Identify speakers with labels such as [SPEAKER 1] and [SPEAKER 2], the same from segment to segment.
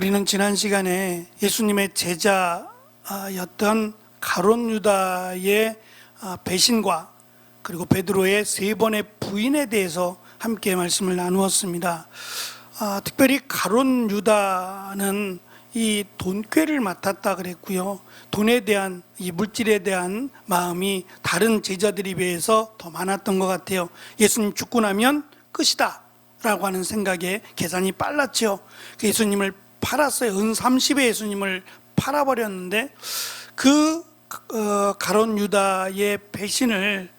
[SPEAKER 1] 우리는 지난 시간에 예수님의 제자였던 가룟 유다의 배신과 그리고 베드로의 3번의 부인에 대해서 함께 말씀을 나누었습니다. 특별히 가룟 유다는 이 돈꾀를 맡았다 그랬고요. 돈에 대한, 이 물질에 대한 마음이 다른 제자들에 비해서 더 많았던 것 같아요. 예수님 죽고 나면 끝이다 라고 하는 생각에 계산이 빨랐죠. 예수님을 팔았어요. 은 30에 예수님을 팔아버렸는데 가룟 유다의 배신을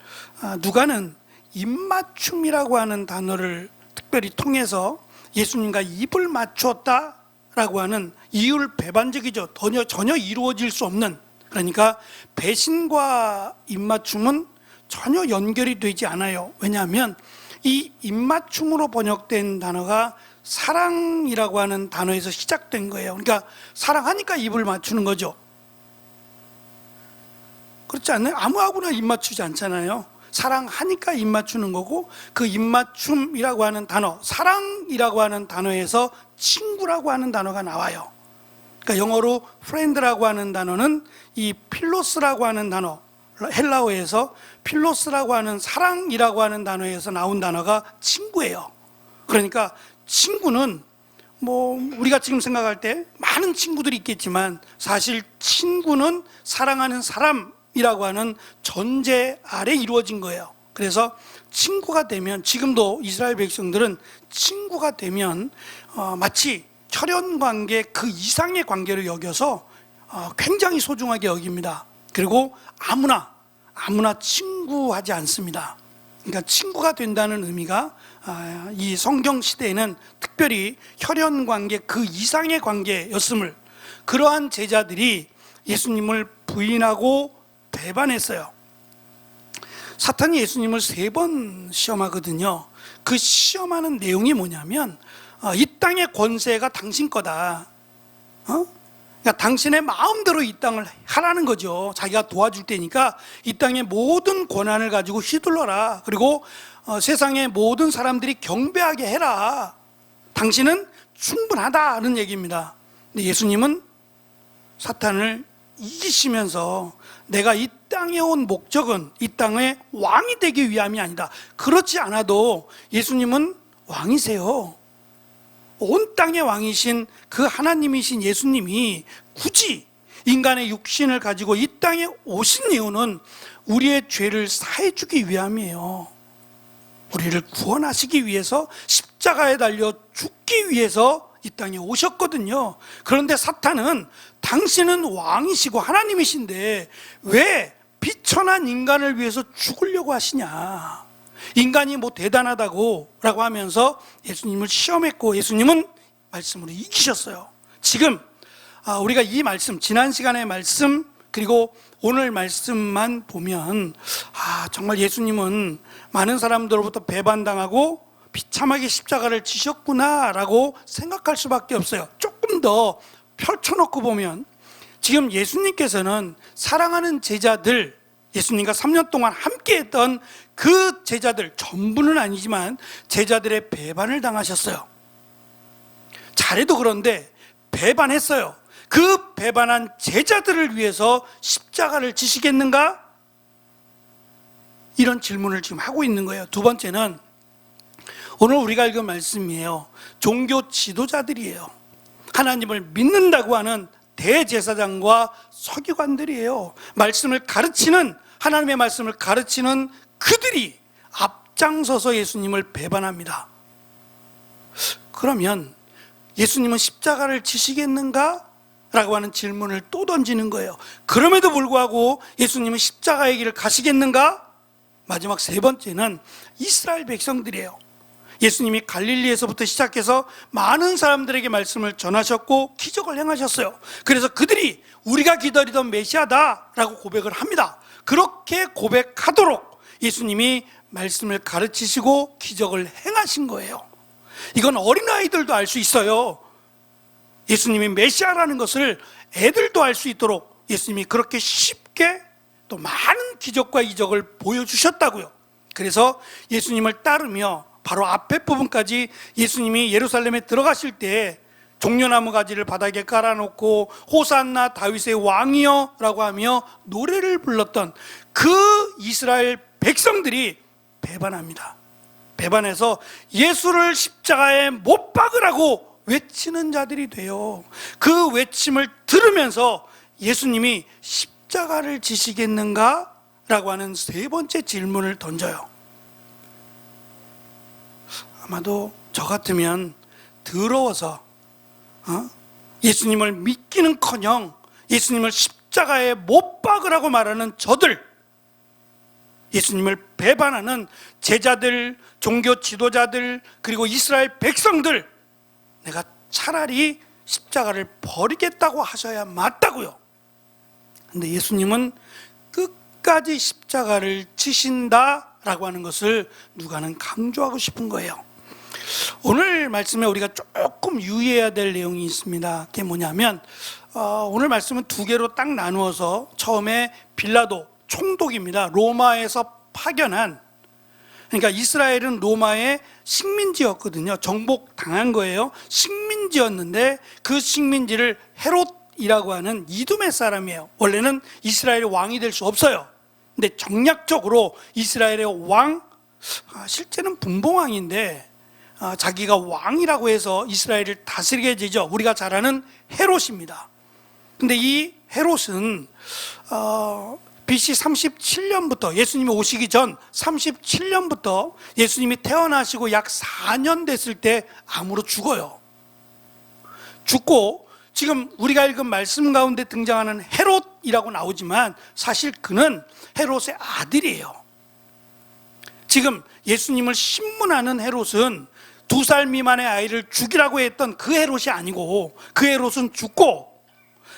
[SPEAKER 1] 누가는 입맞춤이라고 하는 단어를 특별히 통해서 예수님과 입을 맞추었다라고 하는 이율배반적이죠. 전혀 이루어질 수 없는, 그러니까 배신과 입맞춤은 전혀 연결이 되지 않아요. 왜냐하면 이 입맞춤으로 번역된 단어가 사랑이라고 하는 단어에서 시작된 거예요. 그러니까 사랑하니까 입을 맞추는 거죠. 그렇지 않나요? 아무하고나 입 맞추지 않잖아요. 사랑하니까 입 맞추는 거고, 그 입맞춤이라고 하는 단어, 사랑이라고 하는 단어에서 친구라고 하는 단어가 나와요. 그러니까 영어로 friend라고 하는 단어는 이 필로스라고 하는 단어, 헬라어에서 필로스라고 하는 사랑이라고 하는 단어에서 나온 단어가 친구예요. 그러니까 친구는 우리가 지금 생각할 때 많은 친구들이 있겠지만 사실 친구는 사랑하는 사람이라고 하는 전제 아래 이루어진 거예요. 그래서 친구가 되면, 지금도 이스라엘 백성들은 친구가 되면 마치 혈연관계 그 이상의 관계를 여겨서 굉장히 소중하게 여깁니다. 그리고 아무나 친구하지 않습니다. 그러니까 친구가 된다는 의미가 이 성경 시대에는 특별히 혈연관계 그 이상의 관계였음을, 그러한 제자들이 예수님을 부인하고 배반했어요. 사탄이 예수님을 3번 시험하거든요. 그 시험하는 내용이 뭐냐면 이 땅의 권세가 당신 거다. 그러니까 당신의 마음대로 이 땅을 하라는 거죠. 자기가 도와줄 테니까 이 땅의 모든 권한을 가지고 휘둘러라. 그리고 세상의 모든 사람들이 경배하게 해라. 당신은 충분하다는 얘기입니다. 근데 예수님은 사탄을 이기시면서 내가 이 땅에 온 목적은 이 땅의 왕이 되기 위함이 아니다. 그렇지 않아도 예수님은 왕이세요. 온 땅의 왕이신 그 하나님이신 예수님이 굳이 인간의 육신을 가지고 이 땅에 오신 이유는 우리의 죄를 사해주기 위함이에요. 우리를 구원하시기 위해서 십자가에 달려 죽기 위해서 이 땅에 오셨거든요. 그런데 사탄은 당신은 왕이시고 하나님이신데 왜 비천한 인간을 위해서 죽으려고 하시냐, 인간이 대단하다고 라고 하면서 예수님을 시험했고, 예수님은 말씀으로 이기셨어요. 지금 우리가 이 말씀, 지난 시간의 말씀 그리고 오늘 말씀만 보면 정말 예수님은 많은 사람들로부터 배반당하고 비참하게 십자가를 지셨구나 라고 생각할 수밖에 없어요. 조금 더 펼쳐놓고 보면 지금 예수님께서는 사랑하는 제자들, 예수님과 3년 동안 함께했던 그 제자들, 전부는 아니지만 제자들의 배반을 당하셨어요. 잘해도 그런데 배반했어요. 그 배반한 제자들을 위해서 십자가를 지시겠는가? 이런 질문을 지금 하고 있는 거예요. 두 번째는 오늘 우리가 읽은 말씀이에요. 종교 지도자들이에요. 하나님을 믿는다고 하는 대제사장과 서기관들이에요. 말씀을 가르치는, 하나님의 말씀을 가르치는 그들이 앞장서서 예수님을 배반합니다. 그러면 예수님은 십자가를 지시겠는가? 라고 하는 질문을 또 던지는 거예요. 그럼에도 불구하고 예수님은 십자가의 길을 가시겠는가? 마지막 3번째는 이스라엘 백성들이에요. 예수님이 갈릴리에서부터 시작해서 많은 사람들에게 말씀을 전하셨고 기적을 행하셨어요. 그래서 그들이 우리가 기다리던 메시아다 라고 고백을 합니다. 그렇게 고백하도록 예수님이 말씀을 가르치시고 기적을 행하신 거예요. 이건 어린아이들도 알 수 있어요. 예수님이 메시아라는 것을 애들도 알 수 있도록 예수님이 그렇게 쉽게 또 많은 기적과 이적을 보여주셨다고요. 그래서 예수님을 따르며 바로 앞에 부분까지 예수님이 예루살렘에 들어가실 때 종려나무 가지를 바닥에 깔아놓고 호산나 다윗의 왕이여 라고 하며 노래를 불렀던 그 이스라엘 백성들이 배반합니다. 배반해서 예수를 십자가에 못 박으라고 외치는 자들이 돼요. 그 외침을 들으면서 예수님이 십자가를 지시겠는가? 라고 하는 세 번째 질문을 던져요. 아마도 저 같으면 더러워서 예수님을 믿기는커녕 예수님을 십자가에 못 박으라고 말하는 저들, 예수님을 배반하는 제자들, 종교 지도자들, 그리고 이스라엘 백성들, 내가 차라리 십자가를 버리겠다고 하셔야 맞다고요. 근데 예수님은 끝까지 십자가를 지신다라고 하는 것을 누가는 강조하고 싶은 거예요. 오늘 말씀에 우리가 조금 유의해야 될 내용이 있습니다. 그게 뭐냐면 오늘 말씀은 두 개로 딱 나누어서 처음에 빌라도, 총독입니다. 로마에서 파견한, 그러니까 이스라엘은 로마의 식민지였거든요. 정복당한 거예요. 식민지였는데 그 식민지를 헤롯이라고 하는 이두메 사람이에요. 원래는 이스라엘의 왕이 될 수 없어요. 근데 정략적으로 이스라엘의 왕, 실제는 분봉왕인데 자기가 왕이라고 해서 이스라엘을 다스리게 되죠. 우리가 잘 아는 헤롯입니다. 근데 이 헤롯은 BC 37년부터, 예수님이 오시기 전 37년부터 예수님이 태어나시고 약 4년 됐을 때 암으로 죽어요. 죽고 지금 우리가 읽은 말씀 가운데 등장하는 헤롯이라고 나오지만 사실 그는 헤롯의 아들이에요. 지금 예수님을 신문하는 헤롯은 2살 미만의 아이를 죽이라고 했던 그 헤롯이 아니고, 그 헤롯은 죽고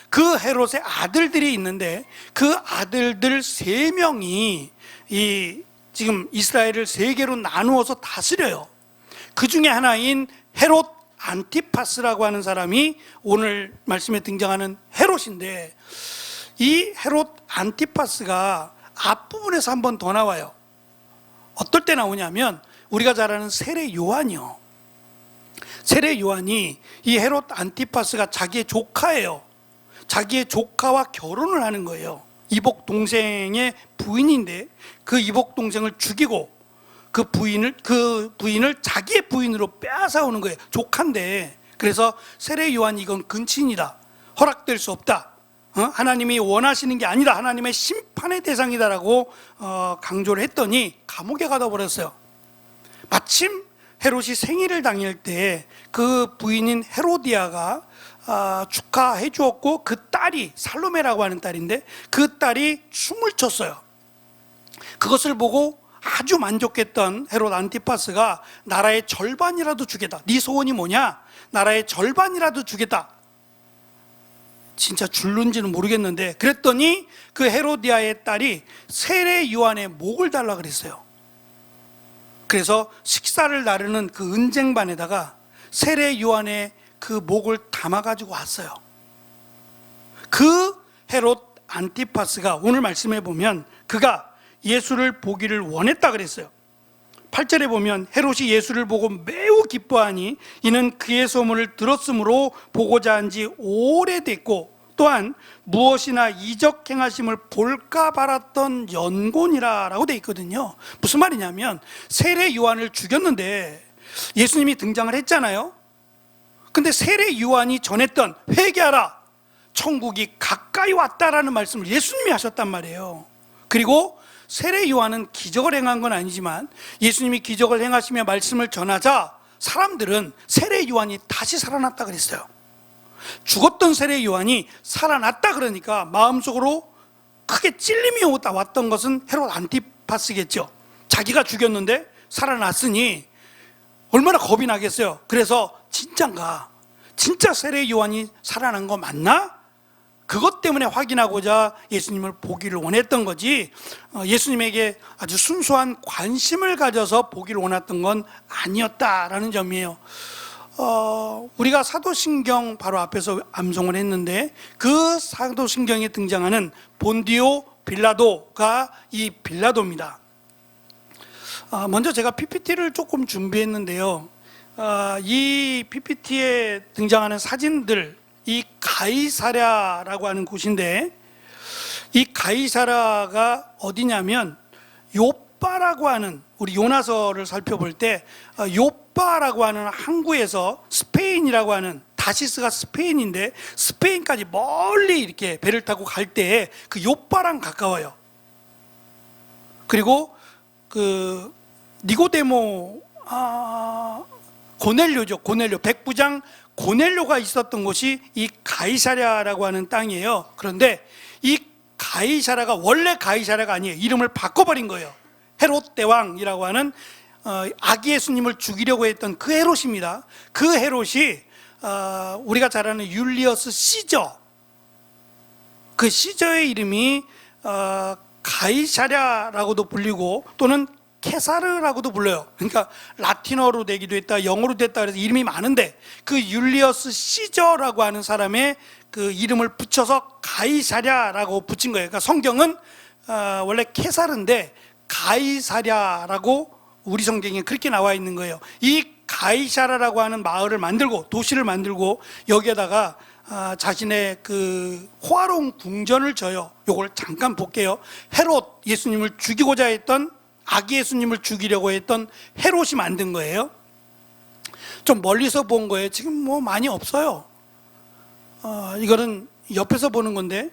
[SPEAKER 1] 그 헤롯의 아들들이 있는데 그 아들들 3명이 지금 이스라엘을 3개로 나누어서 다스려요. 그 중에 하나인 헤롯 안티파스라고 하는 사람이 오늘 말씀에 등장하는 헤롯인데, 이 헤롯 안티파스가 앞부분에서 한 번 더 나와요. 어떨 때 나오냐면 우리가 잘 아는 세례 요한이요. 세례 요한이 이 헤롯 안티파스가 자기의 조카예요. 자기의 조카와 결혼을 하는 거예요. 이복 동생의 부인인데 그 이복 동생을 죽이고 그 부인을 자기의 부인으로 빼앗아 오는 거예요. 조카인데. 그래서 세례 요한이 이건 근친이다, 허락될 수 없다, 하나님이 원하시는 게 아니다, 하나님의 심판의 대상이다라고 강조를 했더니 감옥에 가다 버렸어요. 마침 헤롯이 생일을 당일 때 그 부인인 헤로디아가 축하해 주었고, 그 딸이, 살로메라고 하는 딸인데 그 딸이 춤을 췄어요. 그것을 보고 아주 만족했던 헤롯 안티파스가 나라의 절반이라도 주겠다, 네 소원이 뭐냐, 나라의 절반이라도 주겠다. 진짜 줄는지는 모르겠는데 그랬더니 그 헤로디아의 딸이 세례 요한의 목을 달라 그랬어요. 그래서 식사를 나르는 그 은쟁반에다가 세례 요한의 그 목을 담아가지고 왔어요. 그 헤롯 안티파스가 오늘 말씀해 보면 그가 예수를 보기를 원했다 그랬어요. 8절에 보면 헤롯이 예수를 보고 매우 기뻐하니 이는 그의 소문을 들었으므로 보고자 한 지 오래됐고 또한 무엇이나 이적 행하심을 볼까 바랐던 연곤이라 라고 돼 있거든요. 무슨 말이냐면 세례 요한을 죽였는데 예수님이 등장을 했잖아요. 근데 세례 요한이 전했던 회개하라, 천국이 가까이 왔다라는 말씀을 예수님이 하셨단 말이에요. 그리고 세례 요한은 기적을 행한 건 아니지만 예수님이 기적을 행하시며 말씀을 전하자 사람들은 세례 요한이 다시 살아났다 그랬어요. 죽었던 세례 요한이 살아났다 그러니까 마음속으로 크게 찔림이 왔던 것은 헤롯 안티파스겠죠. 자기가 죽였는데 살아났으니 얼마나 겁이 나겠어요. 그래서 진짠가, 진짜 세례 요한이 살아난 거 맞나? 그것 때문에 확인하고자 예수님을 보기를 원했던 거지, 예수님에게 아주 순수한 관심을 가져서 보기를 원했던 건 아니었다라는 점이에요. 우리가 사도신경 바로 앞에서 암송을 했는데 그 사도신경에 등장하는 본디오 빌라도가 이 빌라도입니다. 먼저 제가 PPT를 조금 준비했는데요. 이 PPT에 등장하는 사진들, 이 가이사랴라고 하는 곳인데, 이 가이사랴가 어디냐면 요빠라고 하는, 우리 요나서를 살펴볼 때 요빠라고 하는 항구에서 스페인이라고 하는, 다시스가 스페인인데 스페인까지 멀리 이렇게 배를 타고 갈 때 그 요빠랑 가까워요. 그리고 그 니고데모, 고넬료죠. 고넬료, 백부장 고넬료가 있었던 곳이 이 가이사랴라고 하는 땅이에요. 그런데 이 가이사랴가 원래 가이사랴가 아니에요. 이름을 바꿔버린 거예요. 헤롯 대왕이라고 하는 아기 예수님을 죽이려고 했던 그 헤롯입니다. 그 헤롯이 우리가 잘 아는 율리어스 시저, 그 시저의 이름이 가이사랴라고도 불리고 또는 케사르라고도 불러요. 그러니까 라틴어로 되기도 했다, 영어로 됐다, 그래서 이름이 많은데 그 율리어스 시저라고 하는 사람의 그 이름을 붙여서 가이사랴라고 붙인 거예요. 그러니까 성경은 원래 케사르인데 가이사랴라고 우리 성경에 그렇게 나와 있는 거예요. 이 가이사랴라고 하는 마을을 만들고 도시를 만들고 여기에다가 자신의 그 호화로운 궁전을 져요. 요걸 잠깐 볼게요. 헤롯, 예수님을 죽이고자 했던, 아기 예수님을 죽이려고 했던 헤롯이 만든 거예요. 좀 멀리서 본 거예요. 지금 뭐 많이 없어요. 이거는 옆에서 보는 건데,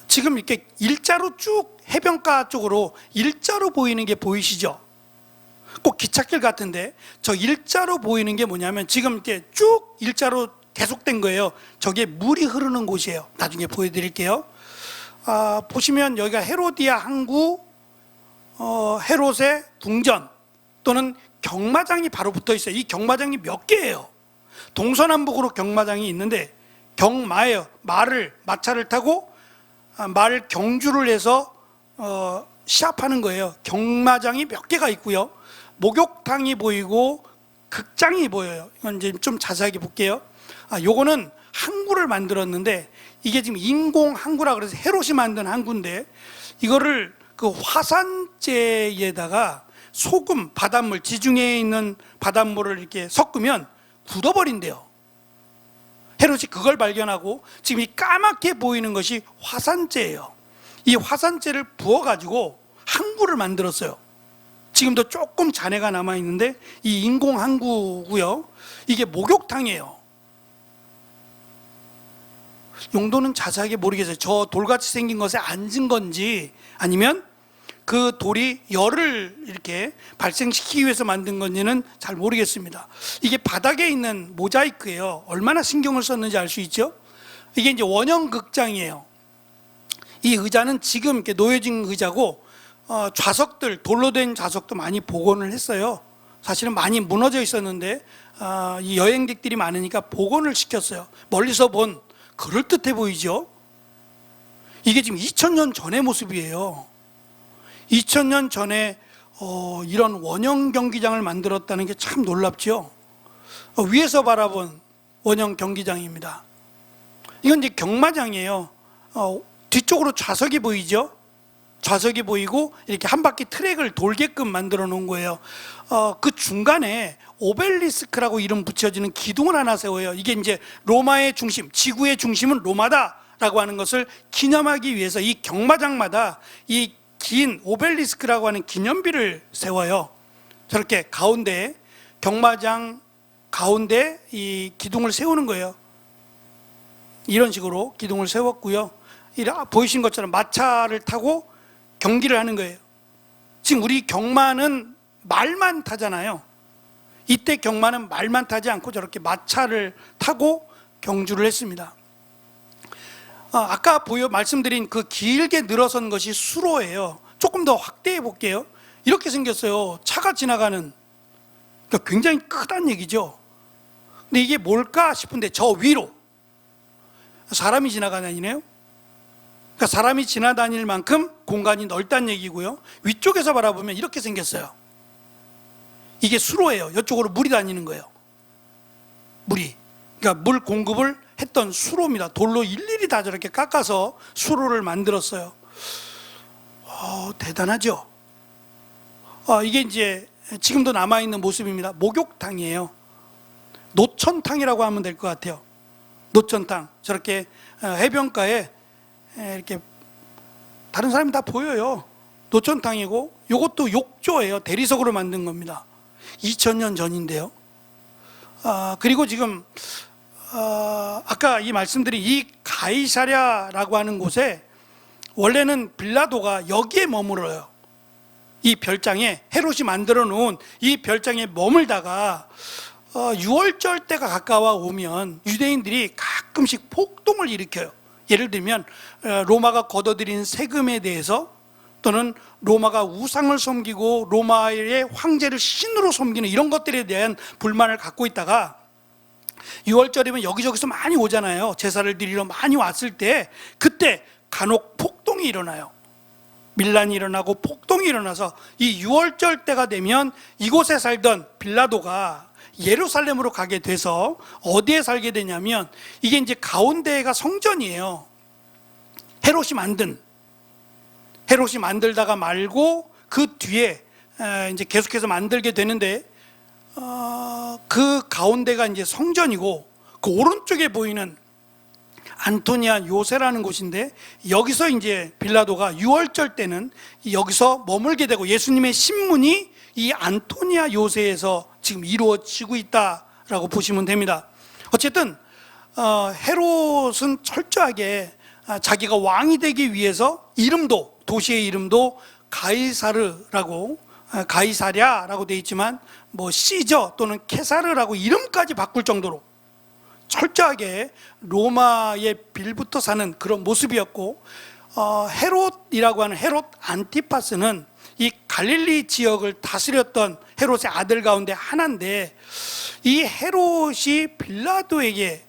[SPEAKER 1] 지금 이렇게 일자로 쭉 해변가 쪽으로 일자로 보이는 게 보이시죠? 꼭 기찻길 같은데 저 일자로 보이는 게 뭐냐면 지금 이렇게 쭉 일자로 계속된 거예요. 저게 물이 흐르는 곳이에요. 나중에 보여드릴게요. 보시면 여기가 헤로디아 항구, 헤롯의 궁전 또는 경마장이 바로 붙어 있어요. 이 경마장이 몇 개예요. 동서남북으로 경마장이 있는데 경마예요. 마차를 타고 말 경주를 해서 시합하는 거예요. 경마장이 몇 개가 있고요. 목욕탕이 보이고 극장이 보여요. 이건 이제 좀 자세하게 볼게요. 요거는 항구를 만들었는데 이게 지금 인공 항구라 그래서 헤롯이 만든 항구인데 이거를 그 화산재에다가 소금, 바닷물, 지중해에 있는 바닷물을 이렇게 섞으면 굳어버린대요. 헤롯이 그걸 발견하고 지금 이 까맣게 보이는 것이 화산재예요. 이 화산재를 부어가지고 항구를 만들었어요. 지금도 조금 잔해가 남아있는데 이 인공 항구고요. 이게 목욕탕이에요. 용도는 자세하게 모르겠어요. 저 돌같이 생긴 것에 앉은 건지 아니면 그 돌이 열을 이렇게 발생시키기 위해서 만든 건지는 잘 모르겠습니다. 이게 바닥에 있는 모자이크예요. 얼마나 신경을 썼는지 알 수 있죠? 이게 이제 원형 극장이에요. 이 의자는 지금 이렇게 놓여진 의자고 좌석들, 돌로 된 좌석도 많이 복원을 했어요. 사실은 많이 무너져 있었는데 이 여행객들이 많으니까 복원을 시켰어요. 멀리서 본 그럴듯해 보이죠? 이게 지금 2000년 전의 모습이에요. 2000년 전에 이런 원형 경기장을 만들었다는 게 참 놀랍죠. 위에서 바라본 원형 경기장입니다. 이건 이제 경마장이에요. 뒤쪽으로 좌석이 보이죠? 좌석이 보이고 이렇게 한 바퀴 트랙을 돌게끔 만들어 놓은 거예요. 그 중간에 오벨리스크라고 이름 붙여지는 기둥을 하나 세워요. 이게 이제 로마의 중심, 지구의 중심은 로마다라고 하는 것을 기념하기 위해서 이 경마장마다 이 긴 오벨리스크라고 하는 기념비를 세워요. 저렇게 가운데, 경마장 가운데 이 기둥을 세우는 거예요. 이런 식으로 기둥을 세웠고요. 보이신 것처럼 마차를 타고 경기를 하는 거예요. 지금 우리 경마는 말만 타잖아요. 이때 경마는 말만 타지 않고 저렇게 마차를 타고 경주를 했습니다. 아까 말씀드린 그 길게 늘어선 것이 수로예요. 조금 더 확대해 볼게요. 이렇게 생겼어요. 차가 지나가는, 그러니까 굉장히 크다는 얘기죠. 근데 이게 뭘까 싶은데 저 위로 사람이 지나가다니네요. 그러니까 사람이 지나다닐 만큼 공간이 넓다는 얘기고요. 위쪽에서 바라보면 이렇게 생겼어요. 이게 수로예요. 이쪽으로 물이 다니는 거예요. 물이. 그러니까 물 공급을 했던 수로입니다. 돌로 일일이 다 저렇게 깎아서 수로를 만들었어요. 대단하죠. 이게 이제 지금도 남아있는 모습입니다. 목욕탕이에요. 노천탕이라고 하면 될 것 같아요. 노천탕. 저렇게 해변가에 이렇게 다른 사람이 다 보여요. 노천탕이고, 이것도 욕조예요. 대리석으로 만든 겁니다. 2000년 전인데요. 그리고 지금 아까 이 말씀드린 이 가이사랴라고 하는 곳에 원래는 빌라도가 여기에 머물어요. 이 별장에, 헤롯이 만들어 놓은 이 별장에 머물다가 6월절 때가 가까워 오면 유대인들이 가끔씩 폭동을 일으켜요. 예를 들면 로마가 걷어들인 세금에 대해서, 또는 로마가 우상을 섬기고 로마의 황제를 신으로 섬기는 이런 것들에 대한 불만을 갖고 있다가 6월절이면 여기저기서 많이 오잖아요. 제사를 드리러 많이 왔을 때 그때 간혹 폭동이 일어나요. 밀란이 일어나고 폭동이 일어나서 이 6월절 때가 되면 이곳에 살던 빌라도가 예루살렘으로 가게 돼서 어디에 살게 되냐면, 이게 이제 가운데가 성전이에요. 헤롯이 만들다가 말고 그 뒤에 이제 계속해서 만들게 되는데, 그 가운데가 이제 성전이고, 그 오른쪽에 보이는 안토니아 요새라는 곳인데, 여기서 이제 빌라도가 6월절 때는 여기서 머물게 되고, 예수님의 신문이 이 안토니아 요새에서 지금 이루어지고 있다라고 보시면 됩니다. 어쨌든 헤롯은 철저하게 자기가 왕이 되기 위해서 도시의 이름도 가이사랴라고 되어 있지만 시저 또는 케사르라고 이름까지 바꿀 정도로 철저하게 로마에 빌붙어 사는 그런 모습이었고, 헤롯이라고 하는 헤롯 안티파스는 이 갈릴리 지역을 다스렸던 헤롯의 아들 가운데 하나인데, 이 헤롯이 빌라도에게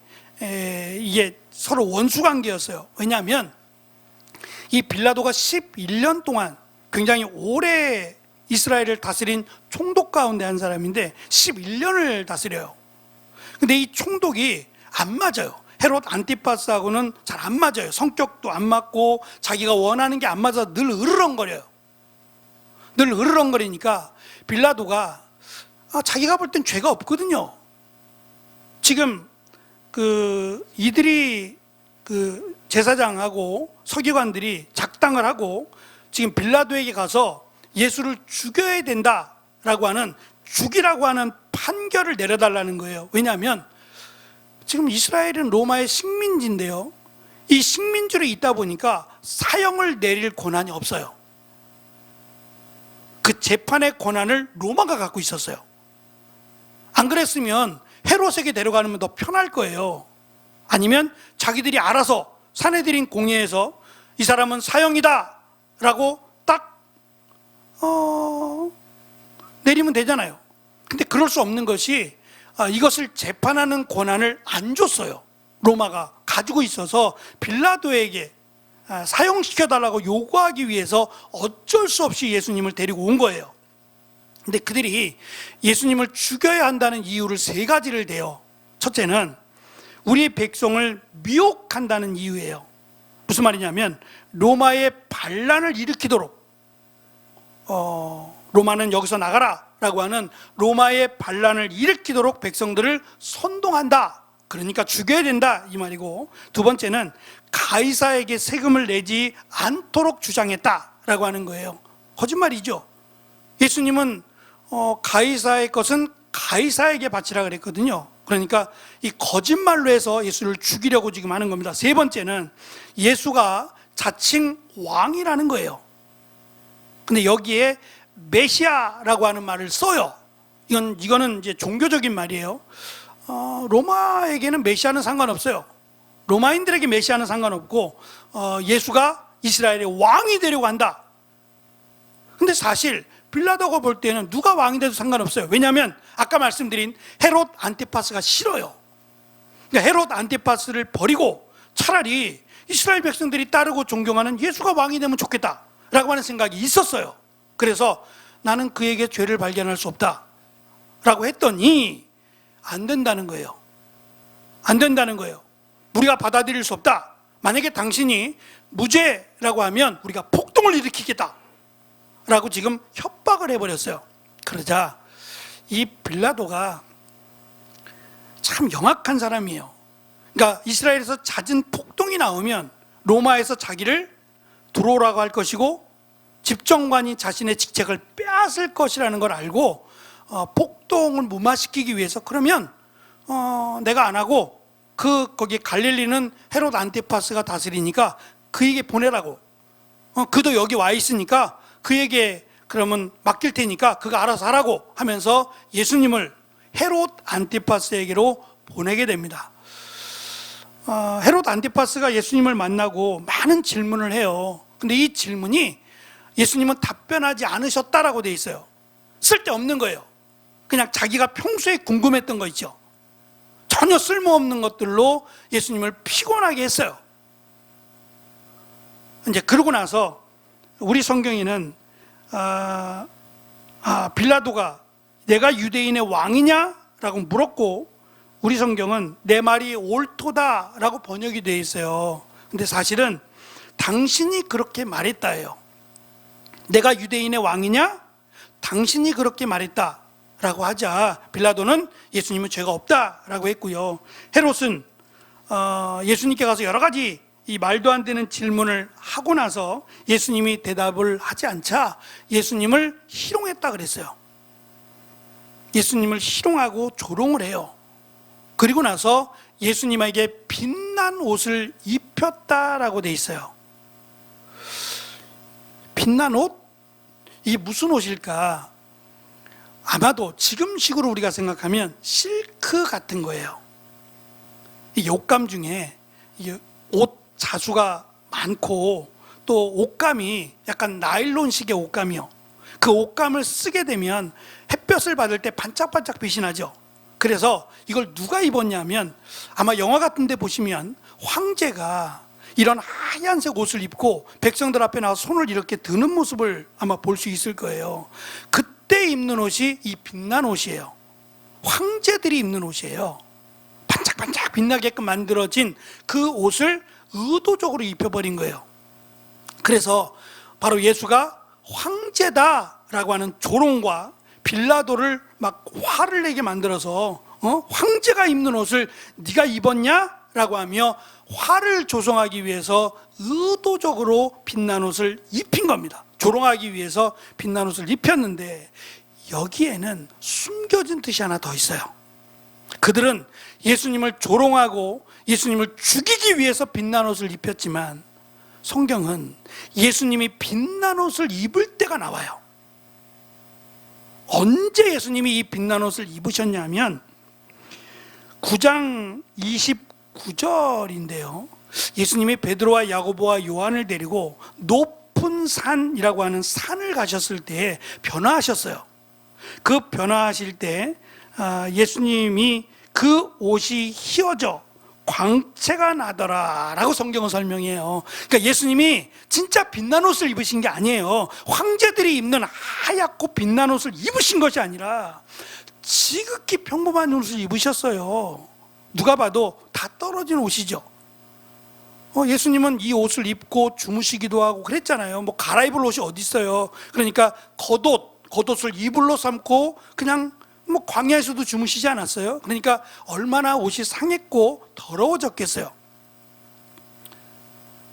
[SPEAKER 1] 이게 서로 원수관계였어요. 왜냐하면 이 빌라도가 11년 동안 굉장히 오래 이스라엘을 다스린 총독 가운데 한 사람인데 11년을 다스려요. 근데 이 총독이 안 맞아요. 헤롯 안티파스하고는 잘 안 맞아요. 성격도 안 맞고 자기가 원하는 게 안 맞아서 늘 으르렁거려요. 늘 으르렁거리니까 빌라도가 자기가 볼 땐 죄가 없거든요. 지금 이들이 제사장하고 서기관들이 작당을 하고 지금 빌라도에게 가서 예수를 죽여야 된다라고 하는, 죽이라고 하는 판결을 내려달라는 거예요. 왜냐하면 지금 이스라엘은 로마의 식민지인데요, 이 식민지로 있다 보니까 사형을 내릴 권한이 없어요. 그 재판의 권한을 로마가 갖고 있었어요. 안 그랬으면 헤롯에게 데려가면 더 편할 거예요. 아니면 자기들이 알아서 사내들인 공회에서 이 사람은 사형이다 라고 딱 내리면 되잖아요. 근데 그럴 수 없는 것이 이것을 재판하는 권한을 안 줬어요. 로마가 가지고 있어서 빌라도에게 사형시켜달라고 요구하기 위해서 어쩔 수 없이 예수님을 데리고 온 거예요. 근데 그들이 예수님을 죽여야 한다는 이유를 세 가지를 대요. 첫째는 우리 백성을 미혹한다는 이유예요. 무슨 말이냐면 로마의 반란을 일으키도록, 로마는 여기서 나가라 라고 하는 로마의 반란을 일으키도록 백성들을 선동한다, 그러니까 죽여야 된다 이 말이고, 두 번째는 가이사에게 세금을 내지 않도록 주장했다라고 하는 거예요. 거짓말이죠. 예수님은 가이사의 것은 가이사에게 바치라 그랬거든요. 그러니까 이 거짓말로 해서 예수를 죽이려고 지금 하는 겁니다. 세 번째는 예수가 자칭 왕이라는 거예요. 근데 여기에 메시아라고 하는 말을 써요. 이거는 이제 종교적인 말이에요. 로마에게는 메시아는 상관없어요. 로마인들에게 메시아는 상관없고 예수가 이스라엘의 왕이 되려고 한다. 근데 사실 빌라도가 볼 때는 누가 왕이 돼도 상관없어요. 왜냐하면 아까 말씀드린 헤롯 안티파스가 싫어요. 그러니까 헤롯 안티파스를 버리고 차라리 이스라엘 백성들이 따르고 존경하는 예수가 왕이 되면 좋겠다라고 하는 생각이 있었어요. 그래서 나는 그에게 죄를 발견할 수 없다라고 했더니 안 된다는 거예요. 안 된다는 거예요. 우리가 받아들일 수 없다. 만약에 당신이 무죄라고 하면 우리가 폭동을 일으키겠다 라고 지금 협박을 해버렸어요. 그러자 이 빌라도가 참 영악한 사람이에요. 그러니까 이스라엘에서 잦은 폭동이 나오면 로마에서 자기를 들어오라고 할 것이고 집정관이 자신의 직책을 빼앗을 것이라는 걸 알고 폭동을 무마시키기 위해서 그러면 내가 안 하고 거기 갈릴리는 헤롯 안티파스가 다스리니까 그에게 보내라고, 그도 여기 와 있으니까 그에게 그러면 맡길 테니까 그가 알아서 하라고 하면서 예수님을 헤롯 안티파스에게로 보내게 됩니다. 헤롯 안티파스가 예수님을 만나고 많은 질문을 해요. 근데 이 질문이 예수님은 답변하지 않으셨다라고 돼 있어요. 쓸데없는 거예요. 그냥 자기가 평소에 궁금했던 거 있죠. 전혀 쓸모없는 것들로 예수님을 피곤하게 했어요. 이제 그러고 나서 우리 성경에는 빌라도가 내가 유대인의 왕이냐라고 물었고, 우리 성경은 내 말이 옳도다라고 번역이 되어 있어요. 근데 사실은 당신이 그렇게 말했다예요. 내가 유대인의 왕이냐? 당신이 그렇게 말했다라고 하자 빌라도는 예수님은 죄가 없다라고 했고요. 헤롯은 예수님께 가서 여러 가지 이 말도 안 되는 질문을 하고 나서 예수님이 대답을 하지 않자 예수님을 희롱했다 그랬어요. 예수님을 희롱하고 조롱을 해요. 그리고 나서 예수님에게 빛난 옷을 입혔다라고 돼 있어요. 빛난 옷? 이게 무슨 옷일까? 아마도 지금식으로 우리가 생각하면 실크 같은 거예요. 이 옷감 중에 옷 자수가 많고 또 옷감이 약간 나일론식의 옷감이요. 그 옷감을 쓰게 되면 햇볕을 받을 때 반짝반짝 빛이 나죠. 그래서 이걸 누가 입었냐면 아마 영화 같은 데 보시면 황제가 이런 하얀색 옷을 입고 백성들 앞에 나와서 손을 이렇게 드는 모습을 아마 볼 수 있을 거예요. 그때 입는 옷이 이 빛난 옷이에요. 황제들이 입는 옷이에요. 반짝반짝 빛나게끔 만들어진 그 옷을 의도적으로 입혀버린 거예요. 그래서 바로 예수가 황제다라고 하는 조롱과 빌라도를 막 화를 내게 만들어서 황제가 입는 옷을 네가 입었냐라고 하며 화를 조성하기 위해서 의도적으로 빛난 옷을 입힌 겁니다. 조롱하기 위해서 빛난 옷을 입혔는데 여기에는 숨겨진 뜻이 하나 더 있어요. 그들은 예수님을 조롱하고 예수님을 죽이기 위해서 빛난 옷을 입혔지만 성경은 예수님이 빛난 옷을 입을 때가 나와요. 언제 예수님이 이 빛난 옷을 입으셨냐면 9장 29절인데요. 예수님이 베드로와 야고보와 요한을 데리고 높은 산이라고 하는 산을 가셨을 때 변화하셨어요. 그 변화하실 때 예수님이 그 옷이 휘어져 광채가 나더라 라고 성경은 설명해요. 그러니까 예수님이 진짜 빛난 옷을 입으신 게 아니에요. 황제들이 입는 하얗고 빛난 옷을 입으신 것이 아니라 지극히 평범한 옷을 입으셨어요. 누가 봐도 다 떨어진 옷이죠. 예수님은 이 옷을 입고 주무시기도 하고 그랬잖아요. 뭐 갈아입을 옷이 어디 있어요. 그러니까 겉옷을 이불로 삼고 그냥 뭐 광야에서도 주무시지 않았어요. 그러니까 얼마나 옷이 상했고 더러워졌겠어요.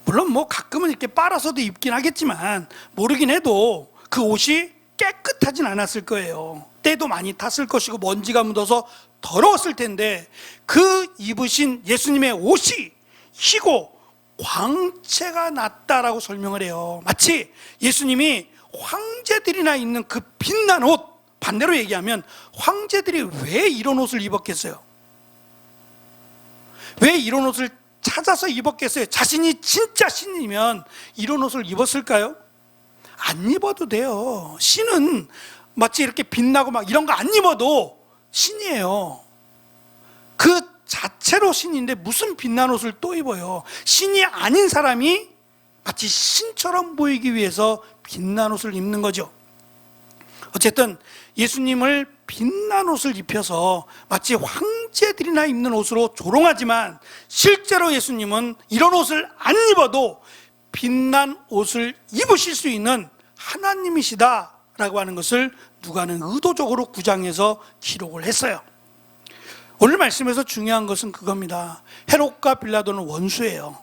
[SPEAKER 1] 물론 뭐 가끔은 이렇게 빨아서도 입긴 하겠지만 모르긴 해도 그 옷이 깨끗하진 않았을 거예요. 때도 많이 탔을 것이고 먼지가 묻어서 더러웠을 텐데 그 입으신 예수님의 옷이 희고 광채가 났다라고 설명을 해요. 마치 예수님이 황제들이나 입는 그 빛난 옷, 반대로 얘기하면 황제들이 왜 이런 옷을 입었겠어요? 왜 이런 옷을 찾아서 입었겠어요? 자신이 진짜 신이면 이런 옷을 입었을까요? 안 입어도 돼요. 신은 마치 이렇게 빛나고 막 이런 거 안 입어도 신이에요. 그 자체로 신인데 무슨 빛난 옷을 또 입어요? 신이 아닌 사람이 마치 신처럼 보이기 위해서 빛난 옷을 입는 거죠. 어쨌든 예수님을 빛난 옷을 입혀서 마치 황제들이나 입는 옷으로 조롱하지만 실제로 예수님은 이런 옷을 안 입어도 빛난 옷을 입으실 수 있는 하나님이시다라고 하는 것을 누가는 의도적으로 구장해서 기록을 했어요. 오늘 말씀에서 중요한 것은 그겁니다. 헤롯과 빌라도는 원수예요.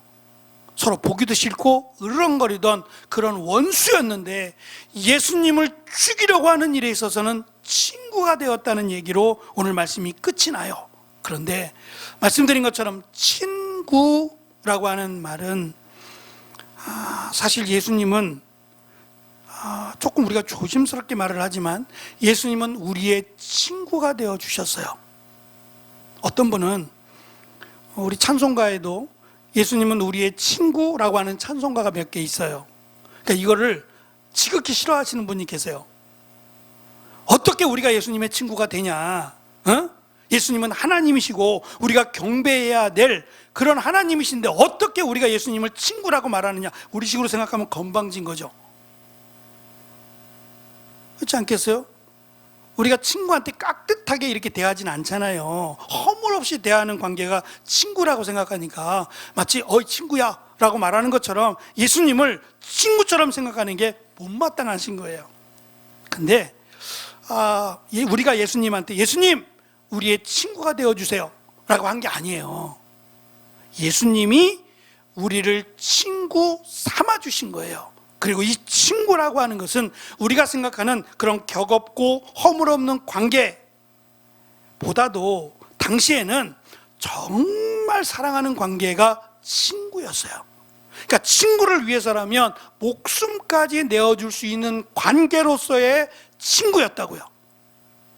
[SPEAKER 1] 서로 보기도 싫고 으르렁거리던 그런 원수였는데 예수님을 죽이려고 하는 일에 있어서는 친구가 되었다는 얘기로 오늘 말씀이 끝이 나요. 그런데 말씀드린 것처럼 친구라고 하는 말은 사실 예수님은 조금 우리가 조심스럽게 말을 하지만 예수님은 우리의 친구가 되어 주셨어요. 어떤 분은 우리 찬송가에도 예수님은 우리의 친구라고 하는 찬송가가 몇 개 있어요. 그러니까 이거를 지극히 싫어하시는 분이 계세요. 어떻게 우리가 예수님의 친구가 되냐? 예수님은 하나님이시고 우리가 경배해야 될 그런 하나님이신데 어떻게 우리가 예수님을 친구라고 말하느냐? 우리식으로 생각하면 건방진 거죠. 그렇지 않겠어요? 우리가 친구한테 깍듯하게 이렇게 대하진 않잖아요. 허물없이 대하는 관계가 친구라고 생각하니까 마치 어이 친구야 라고 말하는 것처럼 예수님을 친구처럼 생각하는 게 못마땅하신 거예요. 근데 우리가 예수님한테 예수님 우리의 친구가 되어주세요 라고 한 게 아니에요. 예수님이 우리를 친구 삼아주신 거예요. 그리고 이 친구라고 하는 것은 우리가 생각하는 그런 격없고 허물없는 관계보다도 당시에는 정말 사랑하는 관계가 친구였어요. 그러니까 친구를 위해서라면 목숨까지 내어줄 수 있는 관계로서의 친구였다고요.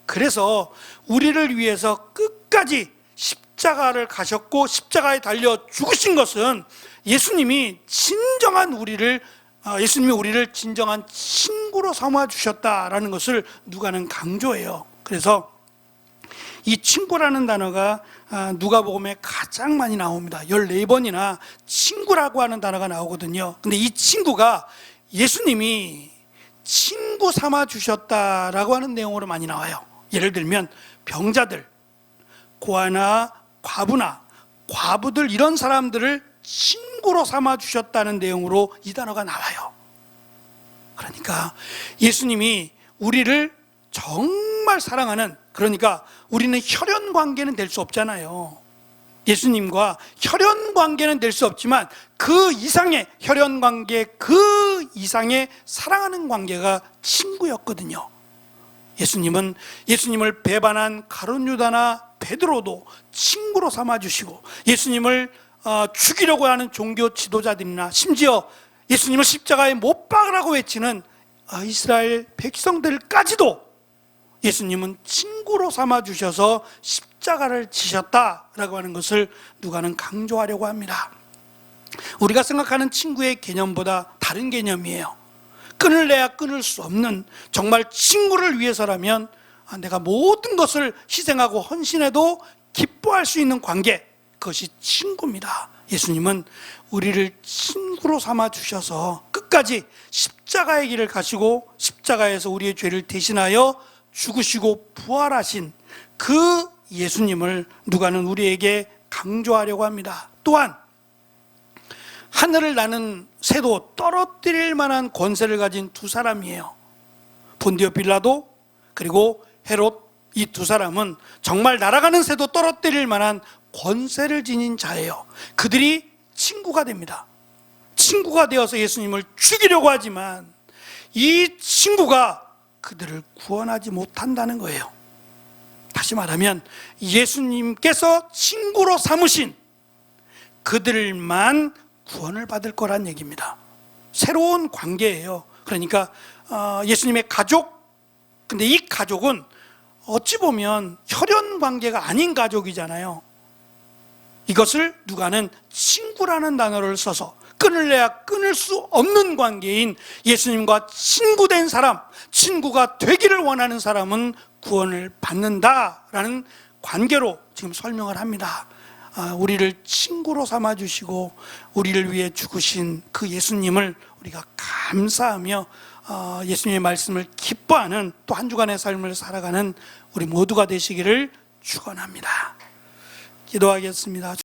[SPEAKER 1] 그래서 우리를 위해서 끝까지 십자가를 가셨고 십자가에 달려 죽으신 것은 예수님이 우리를 진정한 친구로 삼아주셨다라는 것을 누가는 강조해요. 그래서 이 친구라는 단어가 누가복음에 가장 많이 나옵니다. 14번이나 친구라고 하는 단어가 나오거든요. 근데 이 친구가 예수님이 친구 삼아주셨다라고 하는 내용으로 많이 나와요. 예를 들면 병자들, 고아나 과부나 과부들 이런 사람들을 친구로 삼아주셨다는 내용으로 이 단어가 나와요. 그러니까 예수님이 우리를 정말 사랑하는, 그러니까 우리는 혈연 관계는 될 수 없잖아요. 예수님과 혈연 관계는 될 수 없지만 그 이상의 혈연 관계, 그 이상의 사랑하는 관계가 친구였거든요. 예수님은 예수님을 배반한 가룟 유다나 베드로도 친구로 삼아주시고, 예수님을 죽이려고 하는 종교 지도자들이나 심지어 예수님을 십자가에 못 박으라고 외치는 이스라엘 백성들까지도 예수님은 친구로 삼아주셔서 십자가를 지셨다라고 하는 것을 누가는 강조하려고 합니다. 우리가 생각하는 친구의 개념보다 다른 개념이에요. 끊을래야 끊을 수 없는, 정말 친구를 위해서라면 내가 모든 것을 희생하고 헌신해도 기뻐할 수 있는 관계, 그것이 친구입니다. 예수님은 우리를 친구로 삼아주셔서 끝까지 십자가의 길을 가시고 십자가에서 우리의 죄를 대신하여 죽으시고 부활하신 그 예수님을 누가는 우리에게 강조하려고 합니다. 또한 하늘을 나는 새도 떨어뜨릴 만한 권세를 가진 두 사람이에요. 본디오 빌라도 그리고 헤롯, 이 두 사람은 정말 날아가는 새도 떨어뜨릴 만한 권세를 지닌 자예요. 그들이 친구가 됩니다. 친구가 되어서 예수님을 죽이려고 하지만 이 친구가 그들을 구원하지 못한다는 거예요. 다시 말하면 예수님께서 친구로 삼으신 그들만 구원을 받을 거란 얘기입니다. 새로운 관계예요. 그러니까 예수님의 가족, 근데 이 가족은 어찌 보면 혈연 관계가 아닌 가족이잖아요. 이것을 누가는 친구라는 단어를 써서 끊을래야 끊을 수 없는 관계인 예수님과 친구된 사람, 친구가 되기를 원하는 사람은 구원을 받는다라는 관계로 지금 설명을 합니다. 우리를 친구로 삼아주시고 우리를 위해 죽으신 그 예수님을 우리가 감사하며 예수님의 말씀을 기뻐하는 또 한 주간의 삶을 살아가는 우리 모두가 되시기를 축원합니다. 기도하겠습니다.